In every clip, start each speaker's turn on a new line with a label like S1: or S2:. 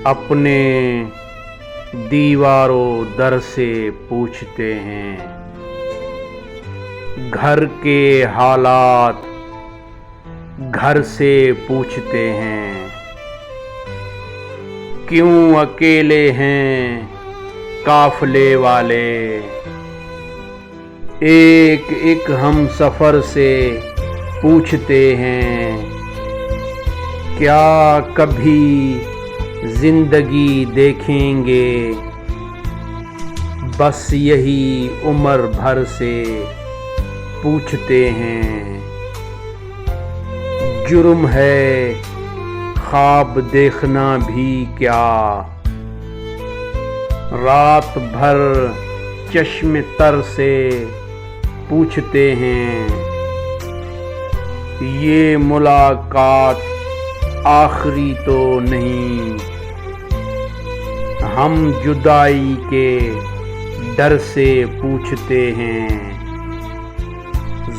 S1: अपने दीवारों दर से पूछते हैं। घर के हालात घर से पूछते हैं। क्यों अकेले हैं काफले वाले, एक एक हम सफर से पूछते हैं। क्या कभी जिंदगी देखेंगे, बस यही उम्र भर से पूछते हैं। जुर्म है ख्वाब देखना भी क्या, रात भर चश्मे तर से पूछते हैं। ये मुलाकात आखिरी तो नहीं, हम जुदाई के डर से पूछते हैं।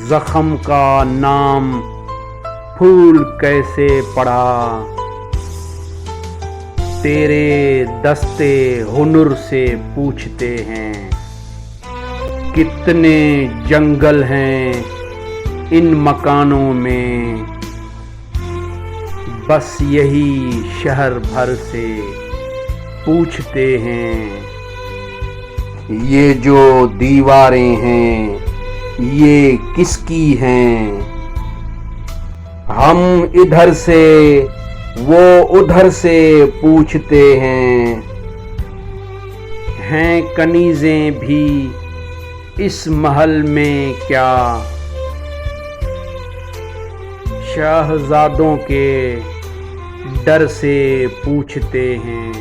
S1: जख्म का नाम फूल कैसे पड़ा, तेरे दस्ते हुनर से पूछते हैं। कितने जंगल हैं इन मकानों में, बस यही शहर भर से पूछते हैं। ये जो दीवारें हैं ये किसकी हैं, हम इधर से वो उधर से पूछते हैं। हैं कनीज़ें भी इस महल में क्या, शहजादों के डर से पूछते हैं।